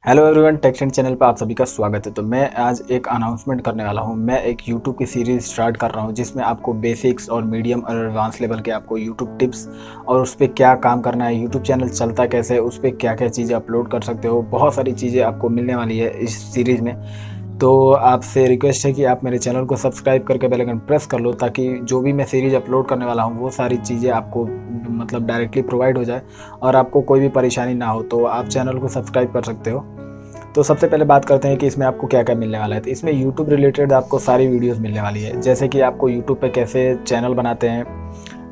Hello everyone, tech trend channel पर आप सभी का स्वागत है। तो मैं आज एक अनाउंसमेंट करने वाला हूं। मैं एक यूट्यूब की सीरीज़ स्टार्ट कर रहा हूं जिसमें आपको बेसिक्स और मीडियम और एडवांस लेवल के आपको यूट्यूब टिप्स और उस पर क्या काम करना है, यूट्यूब चैनल चलता कैसे है, उस पर क्या क्या चीज़ें अपलोड कर सकते हो, बहुत सारी चीज़ें आपको मिलने वाली है इस सीरीज़ में। तो आपसे रिक्वेस्ट है कि आप मेरे चैनल को सब्सक्राइब करके बेल आइकन प्रेस कर लो ताकि जो भी मैं सीरीज़ अपलोड करने वाला हूँ वो सारी चीज़ें आपको मतलब डायरेक्टली प्रोवाइड हो जाए और आपको कोई भी परेशानी ना हो। तो आप चैनल को सब्सक्राइब कर सकते हो। तो सबसे पहले बात करते हैं कि इसमें आपको क्या क्या मिलने वाला है। तो इसमें यूट्यूब रिलेटेड आपको सारी वीडियोस मिलने वाली है, जैसे कि आपको यूट्यूब पे कैसे चैनल बनाते हैं,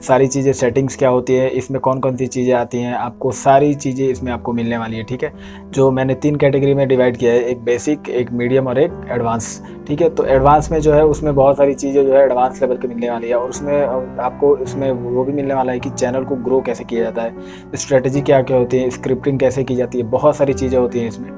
सारी चीज़ें, सेटिंग्स क्या होती है, इसमें कौन कौन सी चीज़ें आती हैं, आपको सारी चीज़ें इसमें आपको मिलने वाली है। ठीक है, जो मैंने 3 कैटेगरी में डिवाइड किया है, एक बेसिक, एक मीडियम और एक एडवांस। ठीक है, तो एडवांस में जो है उसमें बहुत सारी चीज़ें जो है एडवांस लेवल की मिलने वाली है और उसमें आपको इसमें वो भी मिलने वाला है कि चैनल को ग्रो कैसे किया जाता है, स्ट्रेटजी क्या क्या होती है, स्क्रिप्टिंग कैसे की जाती है, बहुत सारी चीज़ें होती हैं इसमें।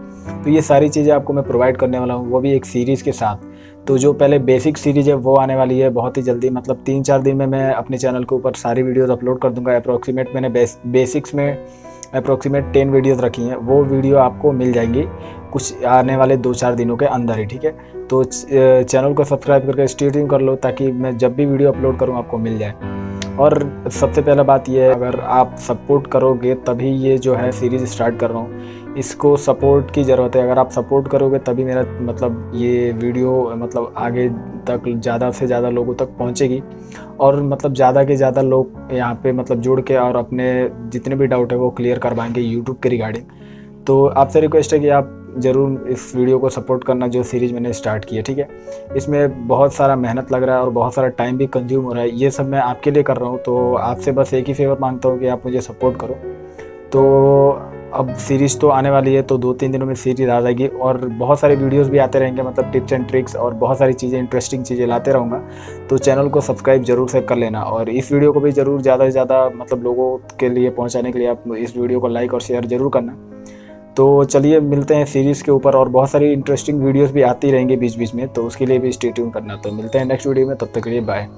तो ये सारी चीज़ें आपको मैं प्रोवाइड करने वाला हूँ, वो भी एक सीरीज़ के साथ। तो जो पहले बेसिक सीरीज़ है वो आने वाली है बहुत ही जल्दी, मतलब 3-4 दिन में मैं अपने चैनल के ऊपर सारी वीडियोस अपलोड कर दूंगा। अप्रोक्सीमेट मैंने बेसिक्स में अप्रोक्सीमेट 10 वीडियोस रखी हैं, वो वीडियो आपको मिल जाएंगी कुछ आने वाले 2-4 दिनों के अंदर ही। ठीक है, तो चैनल को सब्सक्राइब करके स्टे ट्यून कर लो ताकि मैं जब भी वीडियो अपलोड करूँ आपको मिल जाए। और सबसे पहला बात यह है, अगर आप सपोर्ट करोगे तभी ये जो है सीरीज़ स्टार्ट कर रहा हूँ, इसको सपोर्ट की ज़रूरत है। अगर आप सपोर्ट करोगे तभी मेरा मतलब ये वीडियो मतलब आगे तक ज़्यादा से ज़्यादा लोगों तक पहुँचेगी और मतलब ज़्यादा के ज़्यादा लोग यहाँ पे मतलब जुड़ के और अपने जितने भी डाउट है वो क्लियर करवाएंगे यूट्यूब के रिगार्डिंग। तो आपसे रिक्वेस्ट है कि आप ज़रूर इस वीडियो को सपोर्ट करना जो सीरीज़ मैंने स्टार्ट की है। ठीक है, इसमें बहुत सारा मेहनत लग रहा है और बहुत सारा टाइम भी कंज्यूम हो रहा है, ये सब मैं आपके लिए कर रहा हूँ। तो आपसे बस एक ही फेवर मांगता हूँ कि आप मुझे सपोर्ट करो। तो अब सीरीज़ तो आने वाली है, तो 2-3 दिनों में सीरीज़ आ जाएगी और बहुत सारे वीडियोस भी आते रहेंगे, मतलब टिप्स एंड ट्रिक्स और बहुत सारी चीज़ें, इंटरेस्टिंग चीज़ें लाते रहूँगा। तो चैनल को सब्सक्राइब ज़रूर से कर लेना और इस वीडियो को भी ज़रूर ज़्यादा से ज़्यादा मतलब लोगों के लिए पहुँचाने के लिए आप इस वीडियो को लाइक और शेयर ज़रूर करना। तो चलिए मिलते हैं सीरीज़ के ऊपर, और बहुत सारी इंटरेस्टिंग वीडियोस भी आती रहेंगी बीच बीच में, तो उसके लिए भी स्टे ट्यून करना। तो मिलते हैं नेक्स्ट वीडियो में, तब तक के लिए बाय।